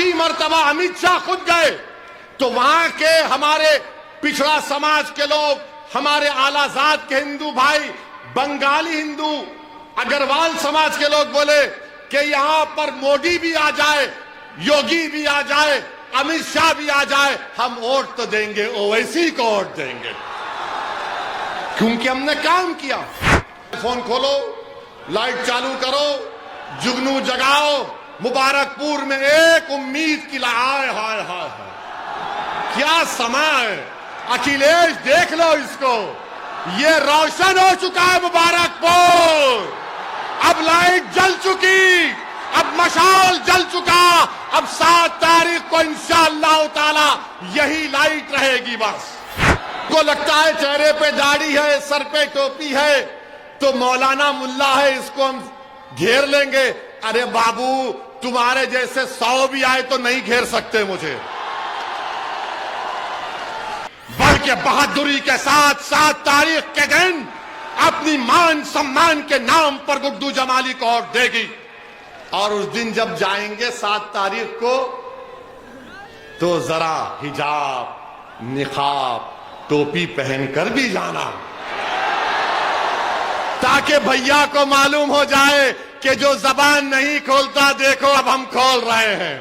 चौथी मर्तबा अमित शाह खुद गए तो वहां के हमारे पिछड़ा समाज के लोग, हमारे आलाजाद के हिंदू भाई, बंगाली हिंदू, अग्रवाल समाज के लोग बोले कि यहां पर मोदी भी आ जाए, योगी भी आ जाए, अमित शाह भी आ जाए, हम वोट तो देंगे, ओवैसी को वोट देंगे, क्योंकि हमने काम किया। फोन खोलो, लाइट चालू करो, जुगनू जगाओ, मुबारकपुर में एक उम्मीद की हाय हाय हाय हाय, क्या समय। अखिलेश देख लो इसको, ये रोशन हो चुका है मुबारकपुर, अब लाइट जल चुकी, अब मशाल जल चुका, अब 7 तारीख को इंशाअल्लाह ताला यही लाइट रहेगी। बस को लगता है चेहरे पे दाढ़ी है, सर पे टोपी है तो मौलाना मुल्ला है, इसको हम घेर लेंगे। अरे बाबू, तुम्हारे जैसे 100 भी आए तो नहीं घेर सकते मुझे, बल्कि बहादुरी के साथ 7 तारीख के दिन अपनी मान सम्मान के नाम पर गुड्डू जमाली को वोट देगी। और उस दिन जब जाएंगे 7 तारीख को तो जरा हिजाब, निकाब, टोपी पहनकर भी जाना, ताकि भैया को मालूम हो जाए कि जो जबान नहीं खोलता, देखो अब हम खोल रहे हैं।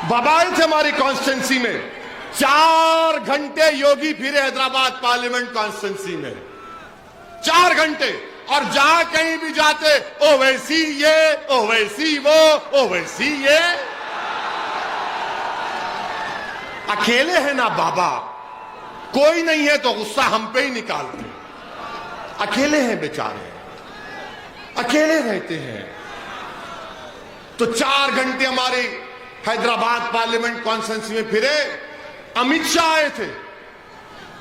बबाई थे हमारी कॉन्स्टिट्यूंसी में, 4 घंटे योगी फिरे हैदराबाद पार्लियामेंट कॉन्स्टिट्यूंसी में, 4 घंटे। और जहां कहीं भी जाते, ओवैसी ये, ओवैसी वो, ओवैसी ये। अकेले हैं ना बाबा, कोई नहीं है तो गुस्सा हम पे ही निकालते। अकेले हैं बेचारे, अकेले रहते हैं। तो 4 घंटे हमारे हैदराबाद पार्लियामेंट कॉन्स्टिट्यूंसी में फिरे। अमित शाह आए थे।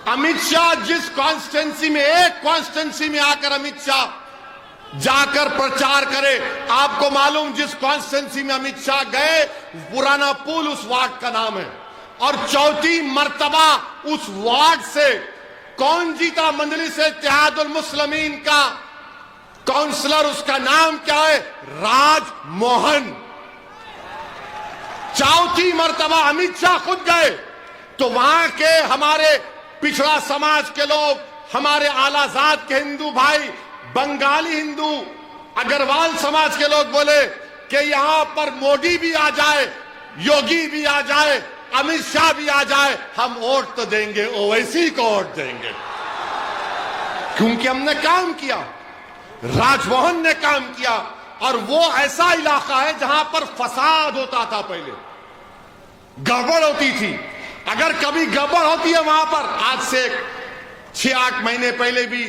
अमित शाह जिस कॉन्स्टिट्यूंसी में, एक कॉन्स्टिट्यूंसी में आकर अमित शाह जाकर प्रचार करे, आपको मालूम जिस कॉन्स्टिट्यूंसी में अमित शाह गए, पुराना पुल उस वार्ड का नाम है। और चौथी मर्तबा उस वार्ड से कौन जीता? मजलिस इत्तेहादुल मुस्लिमीन का काउंसलर, उसका नाम क्या है? राजमोहन। चौथी मर्तबा अमित शाह खुद गए तो वहां के हमारे पिछड़ा समाज के लोग, हमारे आलाजाद के हिंदू भाई, बंगाली हिंदू, अग्रवाल समाज के लोग बोले कि यहां पर मोदी भी आ जाए, योगी भी आ जाए, अमित शाह भी आ जाए, हम वोट तो देंगे, ओवैसी को वोट देंगे, क्योंकि हमने काम किया। राजमोहन ने काम किया। और वो ऐसा इलाका है जहां पर फसाद होता था, पहले गड़बड़ होती थी। अगर कभी गड़बड़ होती है वहां पर, आज से 6-8 महीने पहले भी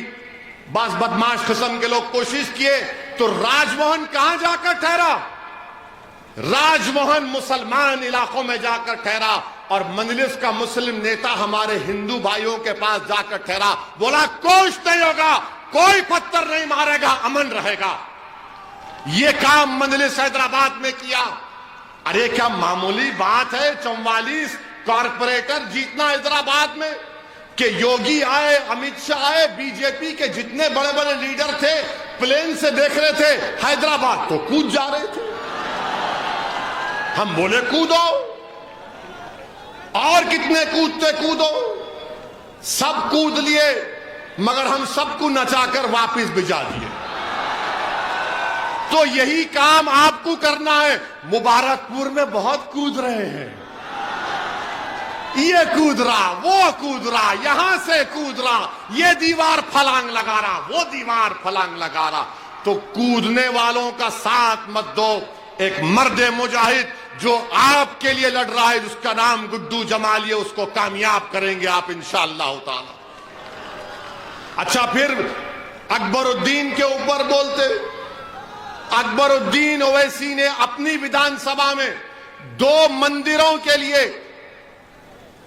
बस बदमाश किस्म के लोग कोशिश किए, तो राजमोहन कहां जाकर ठहरा? राजमोहन मुसलमान इलाकों में जाकर ठहरा। और मजलिस का मुस्लिम नेता हमारे हिंदू भाइयों के पास जाकर ठहरा, बोला कुछ नहीं होगा, कोई पत्थर नहीं मारेगा, अमन रहेगा। ये काम मजलिस हैदराबाद में किया। अरे क्या मामूली बात है 44 कॉर्पोरेटर जीतना हैदराबाद में? कि योगी आए, अमित शाह आए, बीजेपी के जितने बड़े बड़े लीडर थे प्लेन से देख रहे थे हैदराबाद को, कूद जा रहे थे। हम बोले कूदो, और कितने कूदते कूदो, सब कूद लिए, मगर हम सबको नचाकर वापस भिजा दिए। तो यही काम आपको करना है। मुबारकपुर में बहुत कूद रहे हैं, ये कूद रहा, वो कूद रहा, यहां से कूद रहा, ये दीवार फलांग लगा रहा, वो दीवार फलांग लगा रहा। तो कूदने वालों का साथ मत दो। एक मर्द मुजाहिद जो आपके लिए लड़ रहा है, उसका नाम गुड्डू जमाली है, उसको कामयाब करेंगे आप इंशाअल्लाह ताला। अच्छा, फिर अकबरुद्दीन के ऊपर बोलते। अकबरुद्दीन ओवैसी ने अपनी विधानसभा में 2 मंदिरों के लिए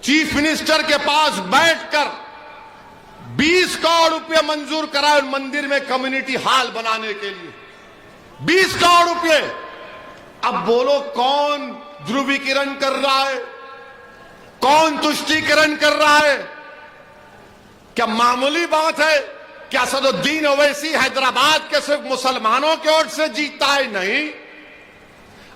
चीफ मिनिस्टर के पास बैठकर 20 करोड़ रुपए मंजूर कराए मंदिर में कम्युनिटी हॉल बनाने के लिए। 20 करोड़ रुपए। अब बोलो कौन ध्रुवीकरण कर रहा है, कौन तुष्टीकरण कर रहा है? क्या मामूली बात है कि असदुद्दीन ओवैसी हैदराबाद के सिर्फ मुसलमानों के वोट से जीतता है? नहीं,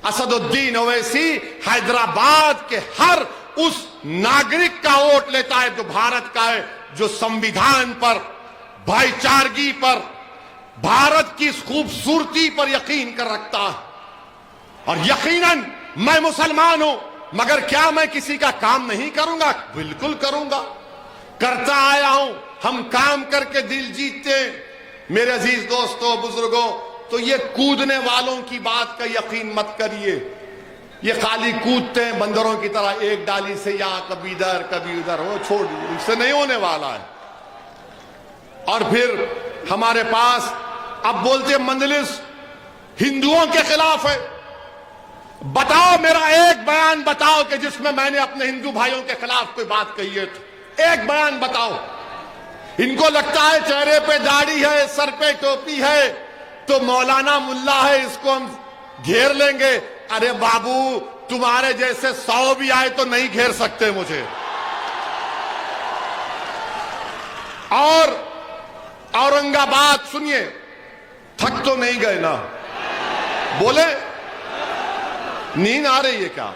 असदुद्दीन ओवैसी हैदराबाद के हर उस नागरिक का वोट लेता है जो भारत का है, जो संविधान पर, भाईचारगी पर, भारत की इस खूबसूरती पर यकीन कर रखता है। और यकीनन मैं मुसलमान हूं, मगर क्या मैं किसी का काम नहीं करूंगा? बिल्कुल करूंगा, करता आया हूं। हम काम करके दिल जीतते हैं। मेरे अजीज दोस्तों, बुजुर्गों, तो ये कूदने वालों की बात का यकीन मत करिए। ये खाली कूदते हैं बंदरों की तरह, एक डाली से यहां कभी इधर कभी उधर, हो छोड़िए, इससे नहीं होने वाला है। और फिर हमारे पास अब बोलते मंजलिस हिंदुओं के खिलाफ है। बताओ, मेरा एक बयान बताओ कि जिसमें मैंने अपने हिंदू भाइयों के खिलाफ कोई बात कही है तो एक बयान बताओ। इनको लगता है चेहरे पे दाढ़ी है, सर पे टोपी है तो मौलाना मुल्ला है, इसको हम घेर लेंगे। अरे बाबू, तुम्हारे जैसे 100 भी आए तो नहीं घेर सकते मुझे। और औरंगाबाद, सुनिए, थक तो नहीं गए ना? बोले, नींद आ रही है क्या?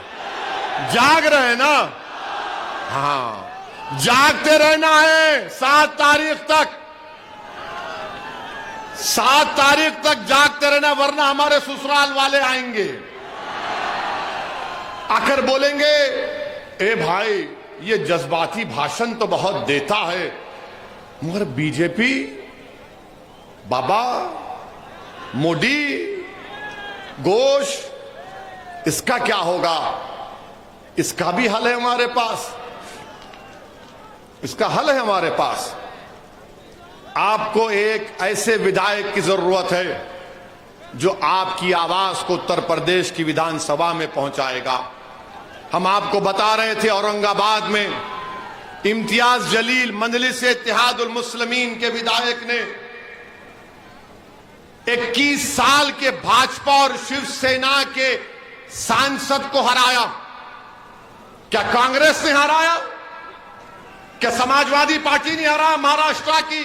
जाग रहे हैं ना? हाँ, जागते रहना है 7 तारीख तक। 7 तारीख तक जागते रहना, वरना हमारे ससुराल वाले आएंगे, आकर बोलेंगे, ए भाई, ये जज्बाती भाषण तो बहुत देता है, मगर बीजेपी, बाबा, मोदी, घोष, इसका क्या होगा? इसका भी हल है हमारे पास, इसका हल है हमारे पास। आपको एक ऐसे विधायक की जरूरत है जो आपकी आवाज को उत्तर प्रदेश की विधानसभा में पहुंचाएगा। हम आपको बता रहे थे, औरंगाबाद में इम्तियाज जलील, मजलिस इत्तेहादुल मुस्लिमीन के विधायक ने 21 साल के भाजपा और शिवसेना के सांसद को हराया। क्या कांग्रेस ने हराया? क्या समाजवादी पार्टी ने हराया महाराष्ट्र की?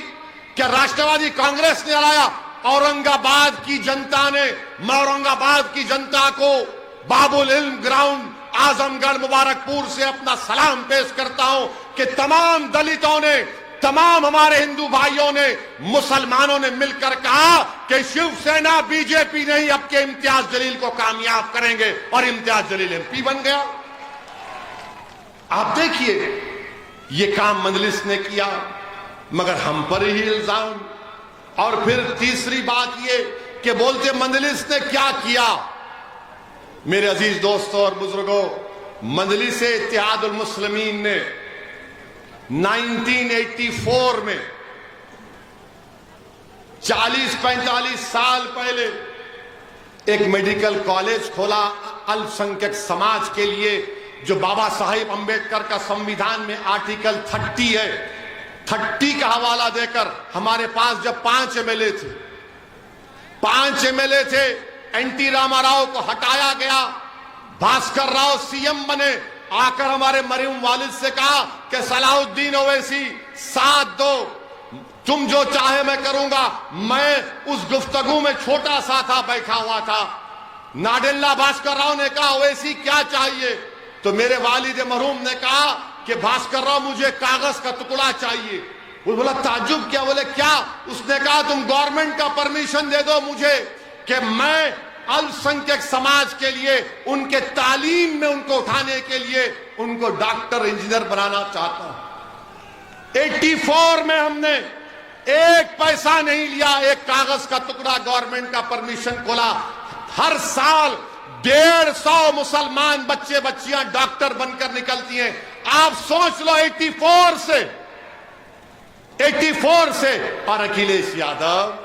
क्या राष्ट्रवादी कांग्रेस ने हराया? औरंगाबाद की जनता ने। मैं औरंगाबाद की जनता को बाबुल इल्म ग्राउंड, आजमगढ़, मुबारकपुर से अपना सलाम पेश करता हूं कि तमाम दलितों ने, तमाम हमारे हिंदू भाइयों ने, मुसलमानों ने मिलकर कहा कि शिवसेना, बीजेपी नहीं, अब के इम्तियाज जलील को कामयाब करेंगे, और इम्तियाज जलील एमपी बन गया। आप देखिए, ये काम मजलिस ने किया, मगर हम पर ही इल्जाम। और फिर तीसरी बात ये कि बोलते मजलिस ने क्या किया। मेरे अजीज दोस्तों और बुजुर्गों, मजलिस इत्तेहादुल मुस्लिमीन ने 1984 में 40-45 साल पहले एक मेडिकल कॉलेज खोला अल्पसंख्यक समाज के लिए, जो बाबा साहिब अंबेडकर का संविधान में आर्टिकल 30 है। 30 का हवाला देकर हमारे पास जब 5 एमएलए थे, 5 एमएलए थे, एनटी रामाराव को हटाया गया, भास्कर राव सीएम बने। आकर हमारे मरहूम वालिद से कहा कि सलाहुद्दीन ओवैसी साथ दो, तुम जो चाहे मैं करूंगा। मैं उस गुफ्तगू में छोटा सा था, बैठा हुआ था। नाडेल्ला भास्कर राव ने कहा, ओवैसी क्या चाहिए? तो मेरे वालिद मरहूम ने कहा कि भास्कर राव, मुझे कागज का टुकड़ा चाहिए। वो बोला, ताज्जुब क्या? बोले, क्या? उसने कहा, तुम गवर्नमेंट का परमिशन दे दो मुझे कि मैं अल्पसंख्यक समाज के लिए, उनके तालीम में उनको उठाने के लिए, उनको डॉक्टर, इंजीनियर बनाना चाहता हूं। 84 में हमने एक पैसा नहीं लिया, एक कागज का टुकड़ा, गवर्नमेंट का परमिशन खोला। हर साल 150 मुसलमान बच्चे बच्चियां डॉक्टर बनकर निकलती हैं। आप सोच लो, 84 से। और अखिलेश यादव,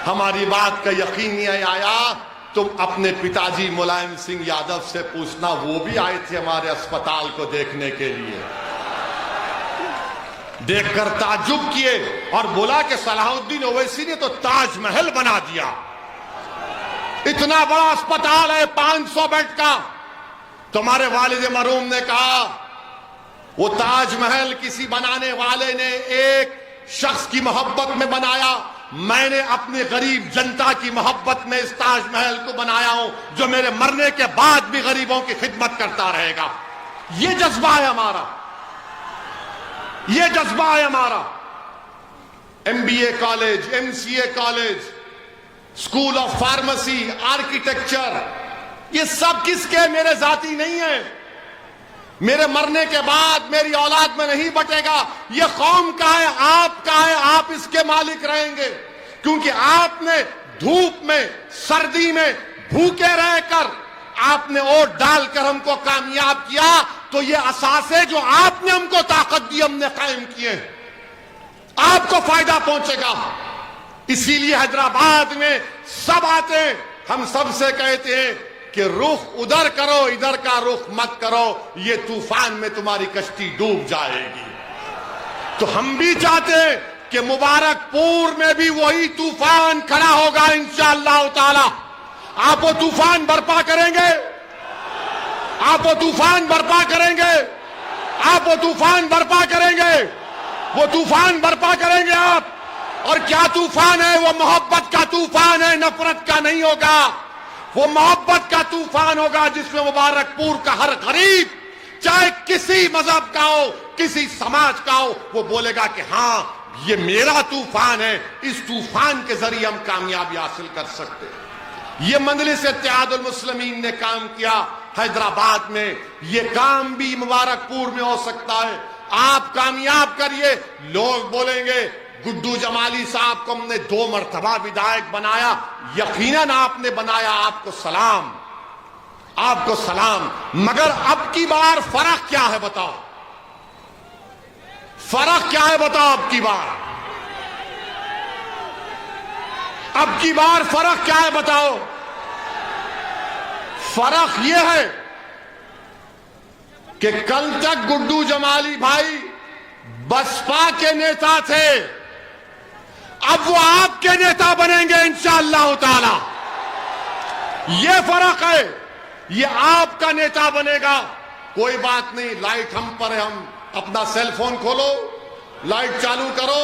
हमारी बात का यकीन नहीं आया। तुम अपने पिताजी मुलायम सिंह यादव से पूछना, वो भी आए थे हमारे अस्पताल को देखने के लिए। देखकर ताज्जुब किए और बोला कि सलाहुद्दीन ओवैसी ने तो ताजमहल बना दिया। इतना बड़ा अस्पताल है, 500 बेड का। तुम्हारे वालिद मरहूम ने कहा वो ताजमहल किसी बनाने वाले ने एक शख्स की मोहब्बत में बनाया, मैंने अपनी गरीब जनता की मोहब्बत में इस ताजमहल को बनाया हूं, जो मेरे मरने के बाद भी गरीबों की खिदमत करता रहेगा। ये जज्बा है हमारा, ये जज्बा है हमारा। MBA college, MCA college, school of pharmacy, architecture, ये सब किसके? मेरे जाती नहीं है। मेरे मरने के बाद मेरी औलाद में नहीं बटेगा। ये कौम का है, आपका है, आप इसके मालिक रहेंगे। क्योंकि आपने धूप में, सर्दी में भूखे रहकर आपने वोट डालकर हमको कामयाब किया, तो ये असासे जो आपने हमको ताकत दी, हमने कायम किए, आपको फायदा पहुंचेगा। इसीलिए हैदराबाद में सब आते हैं, हम सबसे कहते हैं कि रुख उधर करो, इधर का रुख मत करो, ये तूफान में तुम्हारी कश्ती डूब जाएगी। तो हम भी चाहते हैं कि मुबारकपुर में भी वही तूफान खड़ा होगा इंशाअल्लाह ताला। आप वो तूफान बर्पा करेंगे, आप वो तूफान बर्पा करेंगे, आप वो तूफान बर्पा करेंगे, वो तूफान बर्पा करेंगे आप। और क्या तूफान है? वो मोहब्बत का तूफान है, नफरत का नहीं होगा। वो मोहब्बत का तूफान होगा जिसमें मुबारकपुर का हर गरीब, चाहे किसी मजहब का हो, किसी समाज का हो, वो बोलेगा कि हाँ ये मेरा तूफान है, इस तूफान के जरिए हम कामयाबी हासिल कर सकते हैं। ये मजलिस इत्तेहादुल मुस्लिमीन ने काम किया हैदराबाद में, ये काम भी मुबारकपुर में हो सकता है। आप कामयाब करिए। लोग बोलेंगे गुड्डू जमाली साहब को हमने 2 मरतबा विधायक बनाया, यकीनन आपने बनाया, आपको सलाम, आपको सलाम। मगर अब की बार फर्क क्या है बताओ? फर्क क्या है बताओ? अब की बार, अब की बार फर्क क्या है बताओ? फर्क यह है कि कल तक गुड्डू जमाली भाई बसपा के नेता थे, अब वो आपके नेता बनेंगे इंशाअल्लाह ताला। ये फर्क है, ये आपका नेता बनेगा। कोई बात नहीं, लाइट हम पर है, हम अपना सेल फोन खोलो, लाइट चालू करो,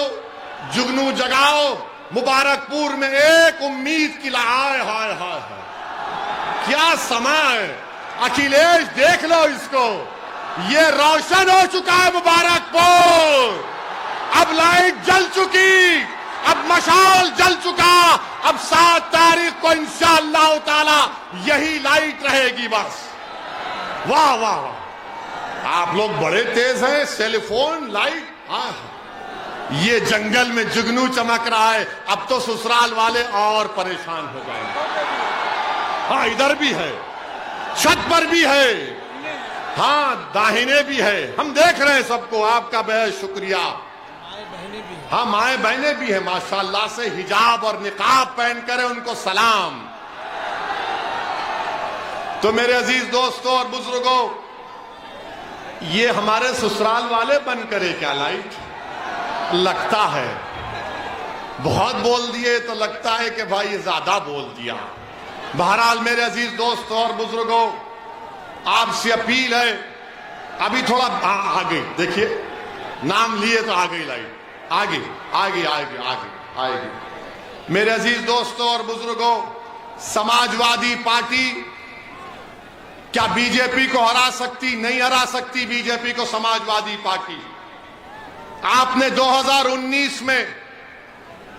जुगनू जगाओ। मुबारकपुर में एक उम्मीद की हाय हाय हाय हाय, क्या समय है। अखिलेश देख लो इसको, ये रोशन हो चुका है मुबारकपुर। अब लाइट जल चुकी, अब मशाल जल चुका। अब 7 तारीख को इंशाअल्लाह ताला यही लाइट रहेगी बस। वाह वाह वाह, आप लोग बड़े तेज हैं। सेलफोन लाइट, ये जंगल में जुगनू चमक रहा है। अब तो ससुराल वाले और परेशान हो जाएंगे। हाँ, इधर भी है, छत पर भी है, हाँ दाहिने भी है, हम देख रहे हैं सबको। आपका बेहद शुक्रिया। हाँ, माए बहने भी है माशाअल्लाह से, हिजाब और निकाब पहनकर है, उनको सलाम। तो मेरे अजीज दोस्तों और बुजुर्गों, ये हमारे ससुराल वाले बन करे क्या लाइट? लगता है बहुत बोल दिए तो लगता है कि भाई ये ज्यादा बोल दिया। बहरहाल मेरे अजीज दोस्तों और बुजुर्गों, आपसे अपील है, अभी थोड़ा आगे देखिए, नाम लिए तो आ गई लाइट, आगे आगे आगे आगे आएगी। मेरे अजीज दोस्तों और बुजुर्गों, समाजवादी पार्टी क्या बीजेपी को हरा सकती? नहीं हरा सकती बीजेपी को समाजवादी पार्टी। आपने 2019 में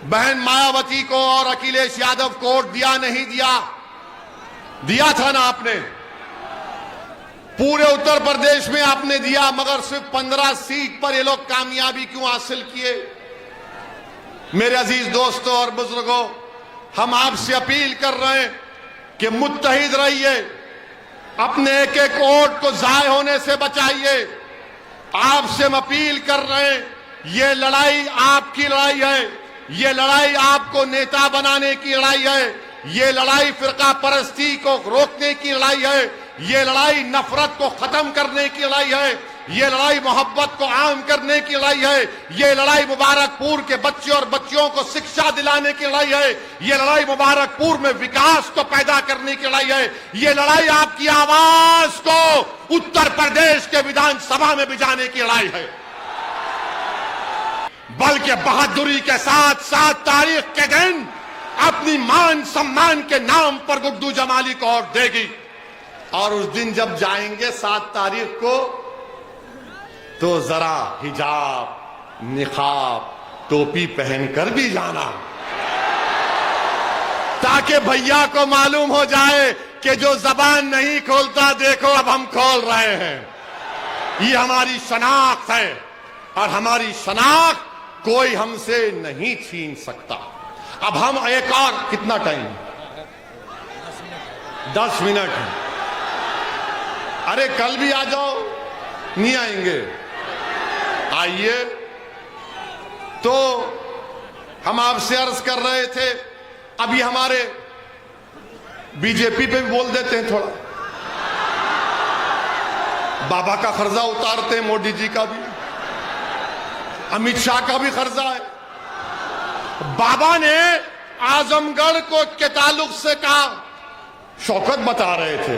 बहन मायावती को और अखिलेश यादव को वोट दिया नहीं दिया? दिया था ना आपने। पूरे उत्तर प्रदेश में आपने दिया, मगर सिर्फ 15 सीट पर ये लोग कामयाबी क्यों हासिल किए? मेरे अजीज दोस्तों और बुजुर्गों, हम आपसे अपील कर रहे हैं कि मुत्तहिद रहिए, अपने एक एक वोट को जाय होने से बचाइए। आपसे हम अपील कर रहे हैं, ये लड़ाई आपकी लड़ाई है, ये लड़ाई आपको नेता बनाने की लड़ाई है, ये लड़ाई फिरका परस्ती को रोकने की लड़ाई है, ये लड़ाई नफरत को खत्म करने की लड़ाई है, ये लड़ाई मोहब्बत को आम करने की लड़ाई है, ये लड़ाई मुबारकपुर के बच्चे और बच्चियों को शिक्षा दिलाने की लड़ाई है, ये लड़ाई मुबारकपुर में विकास को पैदा करने की लड़ाई है, ये लड़ाई आपकी आवाज को उत्तर प्रदेश के विधानसभा में भी जाने की लड़ाई है, बल्कि बहादुरी के साथ 7 तारीख के दिन अपनी मान सम्मान के नाम पर गुड्डू जमाली को वोट देगी। और उस दिन जब जाएंगे 7 तारीख को, तो जरा हिजाब, निकाब, टोपी पहनकर भी जाना, ताकि भैया को मालूम हो जाए कि जो जबान नहीं खोलता, देखो अब हम खोल रहे हैं। ये हमारी शनाख्त है और हमारी शनाख्त कोई हमसे नहीं छीन सकता। अब हम एक और, कितना टाइम? 10 मिनट है। अरे कल भी आ जाओ, नहीं आएंगे? आइए। तो हम आपसे अर्ज कर रहे थे, अभी हमारे बीजेपी पे भी बोल देते हैं थोड़ा, बाबा का खर्जा उतारते हैं, मोदी जी का भी, अमित शाह का भी खर्जा है। बाबा ने आजमगढ़ को के ताल्लुक से कहा, शौकत बता रहे थे,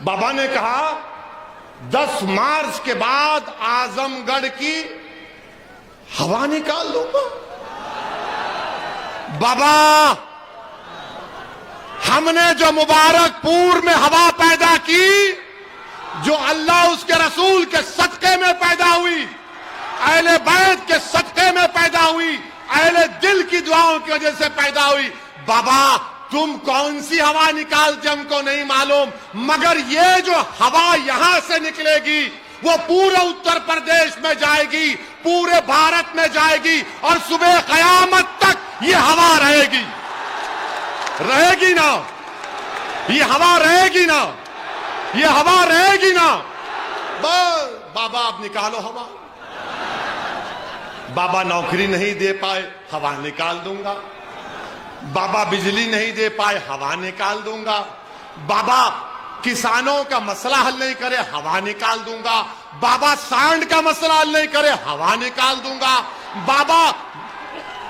बाबा ने कहा 10 मार्च के बाद आजमगढ़ की हवा निकाल दूंगा। बाबा, हमने जो मुबारकपुर में हवा पैदा की, जो अल्लाह उसके रसूल के सदके में पैदा हुई, अहले बैत के सदके में पैदा हुई, अहले दिल की दुआओं की वजह से पैदा हुई, बाबा तुम कौन सी हवा निकालते हमको नहीं मालूम, मगर ये जो हवा यहां से निकलेगी वो पूरे उत्तर प्रदेश में जाएगी, पूरे भारत में जाएगी, और सुबह कयामत तक ये हवा रहेगी। रहेगी ना? ये हवा रहेगी ना? ये हवा रहेगी ना? बस बाबा आप निकालो हवा। बाबा नौकरी नहीं दे पाए, हवा निकाल दूंगा। बाबा बिजली नहीं दे पाए, हवा निकाल दूंगा। बाबा किसानों का मसला हल नहीं करे, हवा निकाल दूंगा। बाबा सांड का मसला हल नहीं करे, हवा निकाल दूंगा। बाबा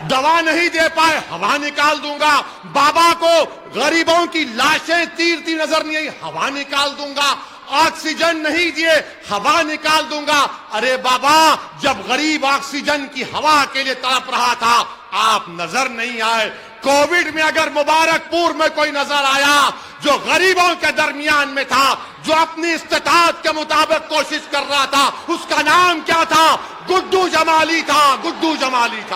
दवा नहीं दे पाए, हवा निकाल दूंगा। बाबा को गरीबों की लाशें तीरती नजर नहीं आई, हवा निकाल दूंगा। ऑक्सीजन नहीं दिए, हवा निकाल दूंगा। अरे बाबा, जब गरीब ऑक्सीजन की हवा के लिए तड़प रहा था, आप नजर नहीं आए। कोविड में अगर मुबारकपुर में कोई नजर आया जो गरीबों के दरमियान में था, जो अपनी इस्तिताअत के मुताबिक कोशिश कर रहा था, उसका नाम क्या था? गुड्डू जमाली था, गुड्डू जमाली था।